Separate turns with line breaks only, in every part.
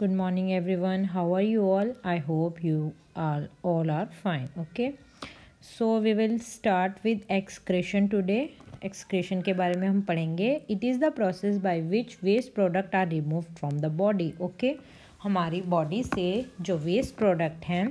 Good morning, everyone. How are you all? I hope you all are fine. Okay. So we will start with excretion today. Excretion के बारे में हम पढ़ेंगे. It is the process by which waste product are removed from the body. Okay. हमारी body से जो waste product हैं,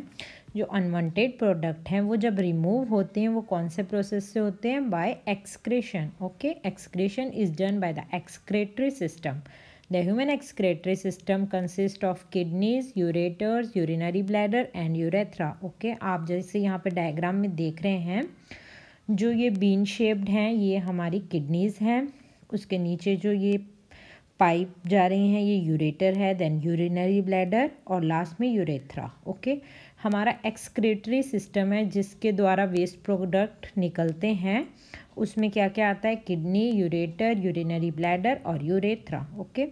जो अनवांटेड प्रोडक्ट हैं, वो जब रिमूव होते हैं वो कौन से प्रोसेस से होते हैं? By excretion. Okay. Excretion is done by the excretory system. The human excretory system consists of kidneys, ureters, urinary bladder and urethra. Okay, आप जैसे यहाँ पे डायग्राम में देख रहे हैं, जो ये बीन शेप्ड हैं ये हमारी किडनीज हैं. उसके नीचे जो ये पाइप जा रही हैं ये यूरेटर है, देन यूरिनरी ब्लैडर और लास्ट में यूरेथ्रा. ओके, हमारा एक्सक्रेटरी सिस्टम है जिसके द्वारा वेस्ट प्रोडक्ट निकलते हैं. उसमें क्या क्या आता है? किडनी, यूरेटर, यूरिनरी ब्लैडर और urethra. Okay,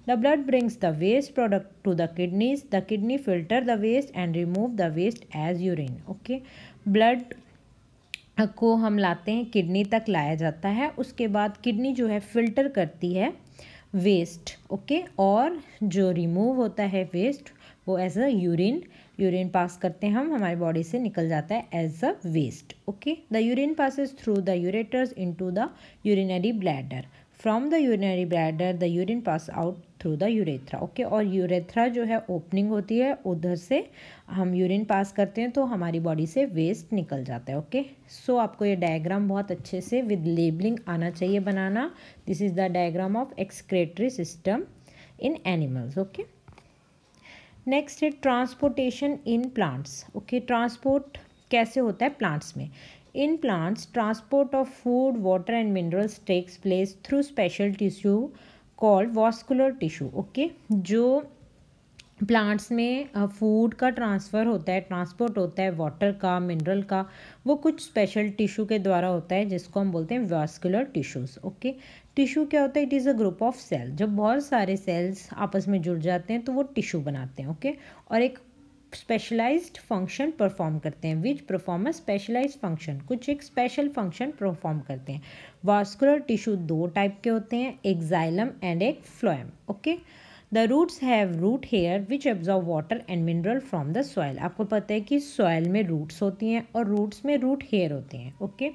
the blood brings the waste product to the kidneys. The kidney filter the waste and remove the waste as urine. Okay, blood को हम लाते हैं, किडनी तक लाया जाता है. उसके बाद किडनी जो है फिल्टर करती है वेस्ट. ओके, और जो रिमूव होता है वेस्ट वो एज अ यूरिन पास करते हैं हम, हमारी बॉडी से निकल जाता है as a waste. Okay, the urine passes through the ureters into the urinary bladder. From the urinary bladder the urine pass out through the urethra. Okay, और urethra जो है ओपनिंग होती है, उधर से हम यूरिन पास करते हैं तो हमारी बॉडी से वेस्ट निकल जाता है. ओके, सो आपको ये डायग्राम बहुत अच्छे से विद लेबलिंग आना चाहिए बनाना. This is the diagram of excretory system in animals. Okay, next है transportation in plants. Okay, transport कैसे होता है प्लांट्स में? In plants transport of food, water and minerals takes place through special tissue called vascular tissue. Okay, जो plants में food का transfer होता है, ट्रांसपोर्ट होता है वाटर का, मिनरल का, वो कुछ स्पेशल टिश्यू के द्वारा होता है जिसको हम बोलते हैं वास्कुलर टिश्यूज़. ओके, टिश्यू क्या होता है? It is a group of cell. जब बहुत सारे सेल्स आपस में जुड़ जाते हैं तो वो टिश्यू बनाते हैं. ओके, और एक स्पेशलाइज्ड फंक्शन परफॉर्म करते हैं. Which perform a specialised function, कुछ एक स्पेशल फंक्शन परफॉर्म करते हैं. वास्कुलर टिश्यू दो टाइप के होते हैं, एक जाइलम एंड एक phloem. Okay, the roots have root hair which absorb water and mineral from the soil. आपको पता है कि सॉइल में रूट्स होती हैं और रूट्स में रूट हेयर होते हैं. ओके,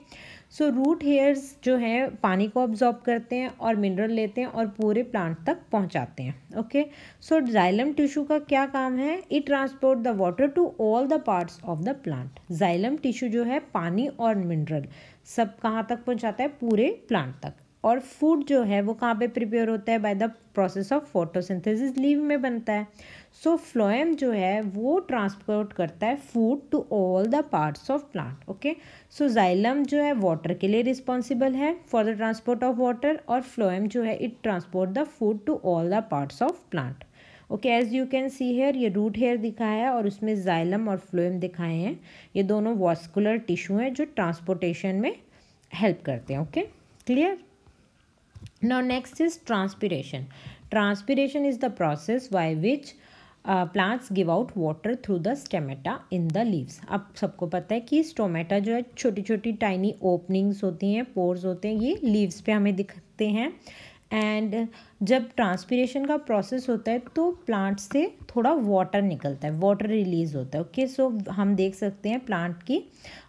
सो रूट हेयर्स जो है पानी को अब्जॉर्ब करते हैं और मिनरल लेते हैं और पूरे प्लांट तक पहुंचाते हैं. ओके, सो जाइलम टिश्यू का क्या काम है? It transport the water to all the parts of the plant. Xylem tissue जो है पानी और मिनरल सब कहाँ तक पहुंचाता है? पूरे प्लांट तक. और फूड जो है वो कहाँ पे प्रिपेयर होता है? By the process of photosynthesis, leave में बनता है. सो फ्लोएम जो है वो ट्रांसपोर्ट करता है food to all the parts of plant. Okay, so xylem जो है वाटर के लिए रिस्पॉन्सिबल है for the transport of water, और फ्लोएम जो है it transport the food to all the parts of plant. Okay, as you can see here, ये root hair दिखाया है और उसमें जाइलम और फ्लोएम दिखाए हैं. ये दोनों वास्कुलर टिश्यू हैं जो ट्रांसपोर्टेशन में हेल्प करते हैं. Okay, clear? Now next is transpiration. Transpiration is the process by which plants give out water through the stomata in the leaves. अब सबको पता है कि स्टोमेटा जो है छोटी छोटी टाइनी ओपनिंग्स होती हैं, पोर्स होते हैं, ये लीव्स पे हमें दिखते हैं. एंड जब ट्रांसपिरेशन का प्रोसेस होता है तो प्लांट से थोड़ा वाटर निकलता है, वाटर रिलीज होता है. ओके, सो हम देख सकते हैं प्लांट की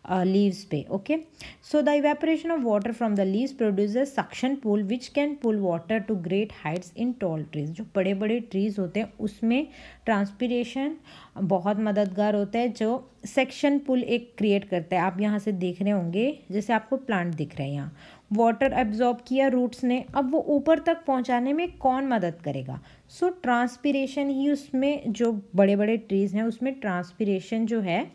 लीव्स पे. Okay, so the evaporation of water from the leaves produces suction pull which can pull water to great heights in tall trees. जो बड़े बड़े ट्रीज होते हैं उसमें ट्रांसपिरेशन बहुत मददगार होता है, जो सेक्शन पुल एक क्रिएट करता है. आप यहाँ से देख रहे होंगे, जैसे आपको प्लांट दिख रहे हैं, यहाँ वाटर एब्जॉर्ब किया रूट्स ने, अब वो ऊपर तक पहुंचाने में कौन मदद करेगा? सो ट्रांसपिरेशन ही उसमें, जो बड़े बड़े ट्रीज़ हैं उसमें ट्रांसपिरेशन जो है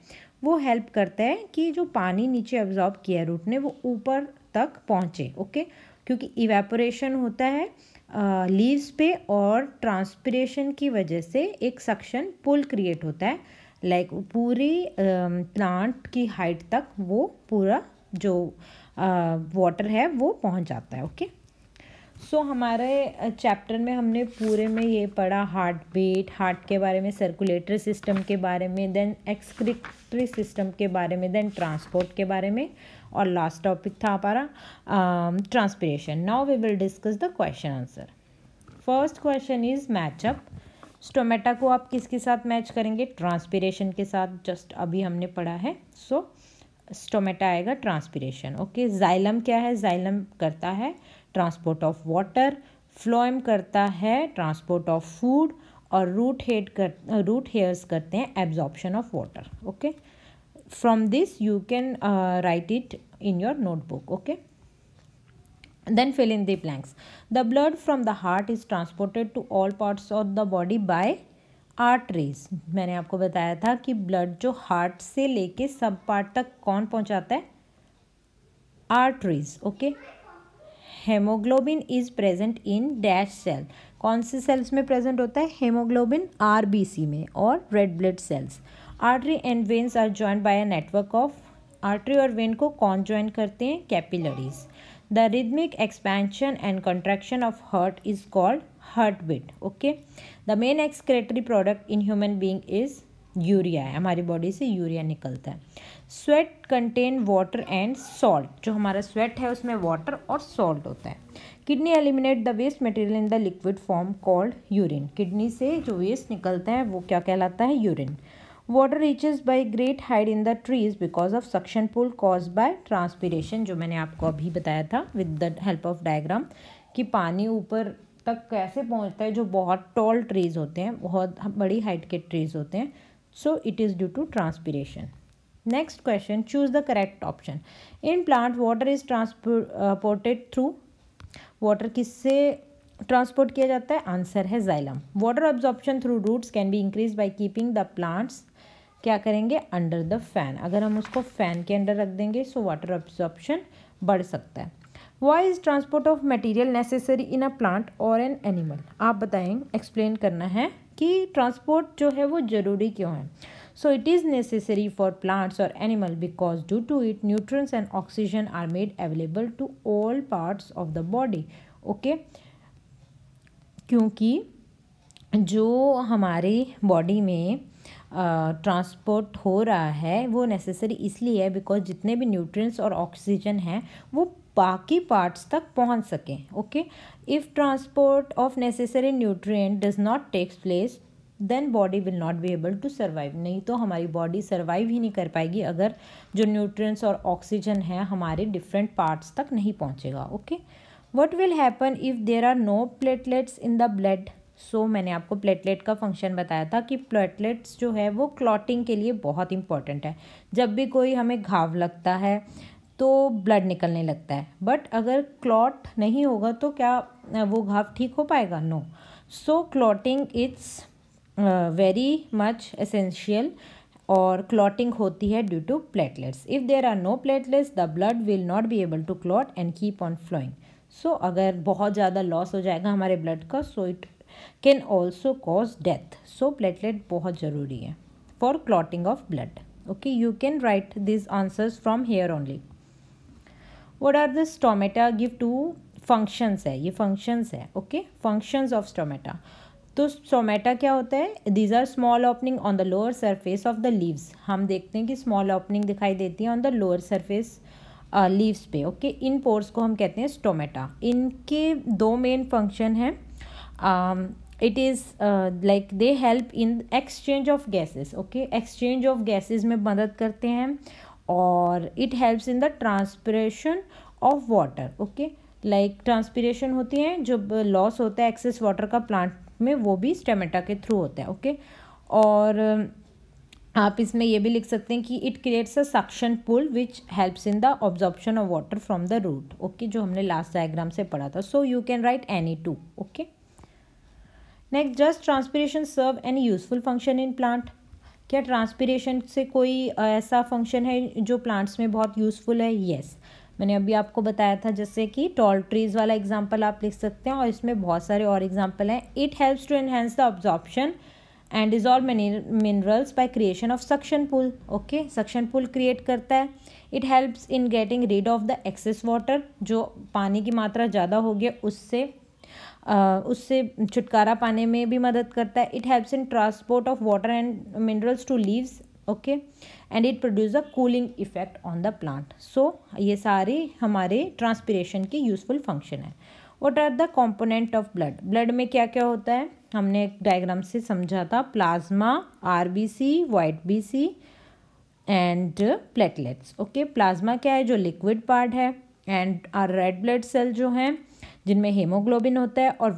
वो हेल्प करता है कि जो पानी नीचे एब्जॉर्ब किया रूट ने वो ऊपर तक पहुंचे. ओके, क्योंकि इवेपोरेशन होता है लीव्स पे और ट्रांसपिरेशन की वजह से एक सक्शन पुल क्रिएट होता है, लाइक पूरी प्लांट की हाइट तक वो पूरा जो वाटर है वो पहुंच जाता है. ओके, सो हमारे चैप्टर में हमने पूरे में ये पढ़ा हार्ट बीट, हार्ट के बारे में, सर्कुलेटरी सिस्टम के बारे में, देन एक्सक्रीटरी सिस्टम के बारे में, देन ट्रांसपोर्ट के बारे में, और लास्ट टॉपिक था हमारा transpiration. Now we will discuss the question answer. First question is matchup. Stomata को आप किसके साथ मैच करेंगे? ट्रांसपीरेशन के साथ, जस्ट अभी हमने पढ़ा है। सो स्टोमेटा आएगा ट्रांसपीरेशन। ओके, जाइलम क्या है? जाइलम करता है ट्रांसपोर्ट ऑफ वाटर, फ्लोएम करता है ट्रांसपोर्ट ऑफ फूड, और रूट हेयर्स करते हैं absorption of water. Okay, from this you can right it in your notebook. Okay, then fill in the blanks. The blood from the heart is transported to all parts of the body by arteries. मैंने आपको बताया था कि blood जो heart से लेके सब part तक कौन पहुंचाता है? Arteries. Okay, haemoglobin is present in dash cell. कौन से सेल्स में प्रेजेंट होता है? हेमोग्लोबिन आरबीसी में और red blood cells. Artery and veins are joined by a network of, artery और वेन को कौन ज्वाइन करते हैं? Capillaries. The rhythmic expansion and contraction of heart is called heart beat. Okay, the main excretory product in human being is urea है, हमारी body से urea निकलता है। Sweat contain water and salt, जो हमारा स्वेट है उसमें वाटर और सॉल्ट होता है। Kidney eliminate the waste material in the liquid form called urine, kidney से जो वेस्ट निकलता है वो क्या कहलाता है? Urine. Water reaches by great height in the trees because of suction pull caused by transpiration, जो मैंने आपको अभी बताया था with the help of diagram, कि पानी ऊपर तक कैसे पहुंचता है जो बहुत टॉल ट्रीज होते हैं, बहुत बड़ी हाइट के ट्रीज होते हैं। So it is due to transpiration. Next question, choose the correct option. In plant water is transported through, water किससे ट्रांसपोर्ट किया जाता है? आंसर है xylem. Water absorption through roots can be increase by keeping the plants, क्या करेंगे? Under the fan. अगर हम उसको फैन के अंडर रख देंगे सो वाटर एब्जॉर्प्शन बढ़ सकता है। Why is transport of material necessary in a plant और एन एनिमल? आप बताएंगे, एक्सप्लेन करना है कि ट्रांसपोर्ट जो है वो ज़रूरी क्यों है। So it is necessary for plants और animal because due to it nutrients and oxygen are made available to all parts of the body. Okay, क्योंकि जो हमारी बॉडी में ट्रांसपोर्ट हो रहा है वो नेसेसरी इसलिए है बिकॉज जितने भी न्यूट्रिएंट्स और ऑक्सीजन हैं वो बाकी पार्ट्स तक पहुंच सकें। Okay, if transport of necessary nutrient does not takes place then body will not be able to survive, नहीं तो हमारी बॉडी सर्वाइव ही नहीं कर पाएगी अगर जो न्यूट्रिएंट्स और ऑक्सीजन है हमारे डिफरेंट पार्ट्स तक नहीं पहुँचेगा। Okay, what will happen if there are no platelets in the blood? So मैंने आपको प्लेटलेट का फंक्शन बताया था कि प्लेटलेट्स जो है वो क्लॉटिंग के लिए बहुत इंपॉर्टेंट है। जब भी कोई हमें घाव लगता है तो ब्लड निकलने लगता है, बट अगर क्लॉट नहीं होगा तो क्या वो घाव ठीक हो पाएगा? No. So clotting it's very much essential, और क्लॉटिंग होती है due to platelets. If there are no platelets the blood will not be able to clot and keep on flowing. So अगर बहुत ज़्यादा लॉस हो जाएगा हमारे ब्लड का, so it can also cause death. So platelet बहुत ज़रूरी है for clotting of blood. Okay, you can write this answers from here only. What are the stomata give two functions है, ये फंक्शंस है। Okay, functions of stomata. तो stomata क्या होता है? These are small opening on the lower surface of the leaves. हम देखते हैं कि स्मॉल ओपनिंग दिखाई देती है on the lower surface leaves पे। ओके, इन पोर्स को हम कहते हैं स्टोमेटा। इनके दो मेन फंक्शन हैं। It is like they help in exchange of gases. Okay, exchange of gases में मदद करते हैं, और it helps in the transpiration of water. Okay, like transpiration होती है, जब लॉस होता है एक्सेस वाटर का प्लांट में, वो भी स्टोमेटा के थ्रू होता है। ओके, और आप इसमें ये भी लिख सकते हैं कि it creates a suction pull which helps in the absorption of water from the root. Okay, जो हमने लास्ट डायग्राम से पढ़ा था। So you can write any two. Okay, next, does transpiration serve any useful function in plant? क्या transpiration से कोई ऐसा function है जो प्लांट्स में बहुत यूजफुल है? येस, मैंने अभी आपको बताया था, जैसे कि टॉल ट्रीज वाला एग्जांपल आप लिख सकते हैं, और इसमें बहुत सारे और एग्जांपल हैं। It helps to enhance the absorption and dissolve minerals by creation of suction pull. Okay, suction pull create करता है। It helps in getting rid of the excess water, जो पानी की मात्रा ज़्यादा हो गया उससे छुटकारा पाने में भी मदद करता है। It helps in transport of water and minerals to leaves. Okay, and it produce a cooling effect on the plant. So ये सारे हमारे ट्रांसपिरेशन के यूजफुल फंक्शन है। What are the component of blood? Blood में क्या क्या होता है? हमने एक डायग्राम से समझा था, plasma, RBC, white BC and platelets. Okay, plasma क्या है, जो लिक्विड पार्ट है, एंड रेड ब्लड सेल जो हैं जिनमें हेमोग्लोबिन होता है, और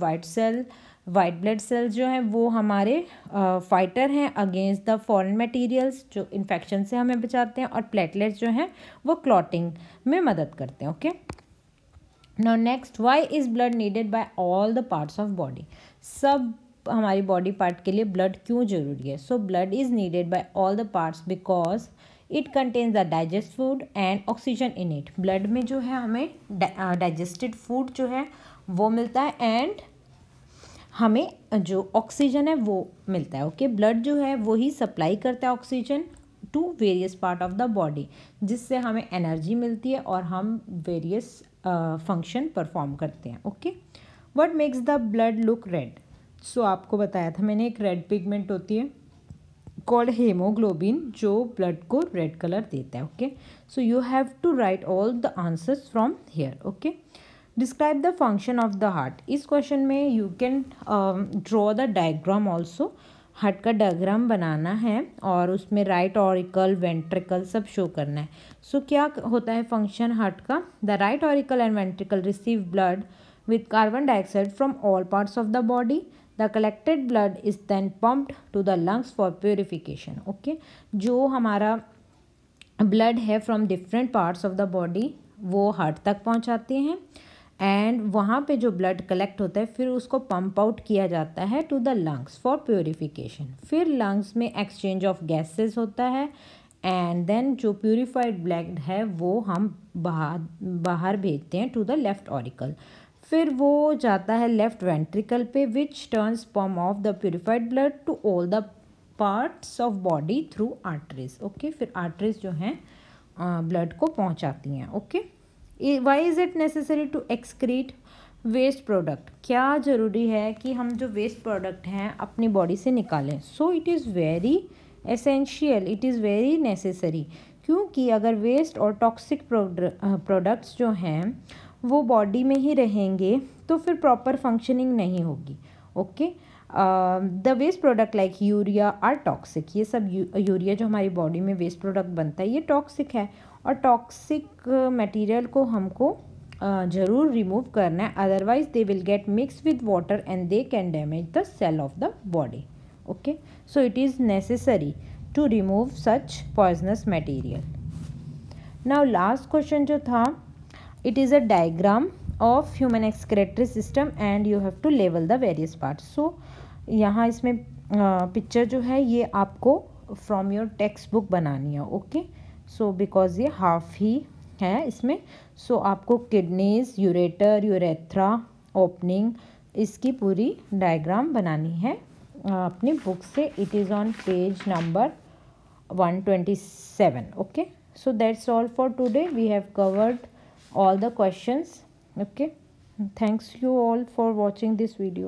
वाइट ब्लड सेल्स जो हैं वो हमारे फाइटर हैं अगेंस्ट द फॉरेन मटेरियल्स, जो इन्फेक्शन से हमें बचाते हैं, और प्लेटलेट्स जो हैं वो क्लॉटिंग में मदद करते हैं। Okay, now next, why is blood needed bye all the parts of body. सब हमारी बॉडी पार्ट के लिए ब्लड क्यों जरूरी है? So blood is needed bye all the parts because it contains the digest food and oxygen in it. Blood में जो है हमें डाइजेस्टेड फूड जो है वो मिलता है, एंड हमें जो ऑक्सीजन है वो मिलता है। ओके, ब्लड जो है वो ही सप्लाई करता है oxygen to various part of the body, जिससे हमें एनर्जी मिलती है और हम वेरियस फंक्शन परफॉर्म करते हैं। Okay, what makes the blood look red? So आपको बताया था मैंने, एक रेड पिगमेंट होती है कॉल्ड हेमोग्लोबिन, जो ब्लड को रेड कलर देता है। Okay, so you have to write all the answers from here. Okay, describe the function of the heart. इस क्वेश्चन में you can draw the diagram also. Heart का diagram बनाना है और उसमें राइट ऑरिकल, वेंट्रिकल सब शो करना है। सो क्या होता है फंक्शन हार्ट का? The right auricle and ventricle receive blood with carbon dioxide from all parts of the body. The collected blood is then pumped to the lungs for purification. Okay, जो हमारा blood है from different parts of the body वो heart तक पहुंचाते हैं, and वहाँ पे जो ब्लड कलेक्ट होता है फिर उसको पंप आउट किया जाता है to the lungs for purification. फिर लंग्स में एक्सचेंज ऑफ गैसेस होता है, एंड देन जो प्योरीफाइड ब्लड है वो हम बाहर भेजते हैं टू द लेफ्ट ऑरिकल। फिर वो जाता है लेफ्ट वेंट्रिकल पे, which turns pump of the purified blood to all the parts of body through arteries. Okay, फिर आर्टरीज जो हैं ब्लड को पहुंचाती हैं। Okay, why is it necessary to excrete waste product? क्या ज़रूरी है कि हम जो वेस्ट प्रोडक्ट हैं अपनी बॉडी से निकालें? सो it is very essential, it is very necessary, क्योंकि अगर वेस्ट और टॉक्सिक प्रोडक्ट्स जो हैं वो बॉडी में ही रहेंगे तो फिर प्रॉपर फंक्शनिंग नहीं होगी। Okay, the waste product like urea are toxic. ये सब यूरिया जो हमारी बॉडी में वेस्ट प्रोडक्ट बनता है ये टॉक्सिक है, और टॉक्सिक मटेरियल को हमको ज़रूर रिमूव करना है, otherwise they will get mix with water and they can damage the cell of the body. Okay, so it is necessary to remove such poisonous material. Now last question जो था, it is a diagram of human excretory system and you have to label the various parts. So यहाँ इसमें picture जो है ये आपको from your text book बनानी है। ओके, सो बिकॉज ये हाफ ही है इसमें। सो आपको किडनीज, यूरेटर, यूरेथ्रा, ओपनिंग, इसकी पूरी डायग्राम बनानी है अपनी बुक से। It is on page number 127. Okay, so that's all for today. We have covered all the questions. Okay, thanks you all for watching this video.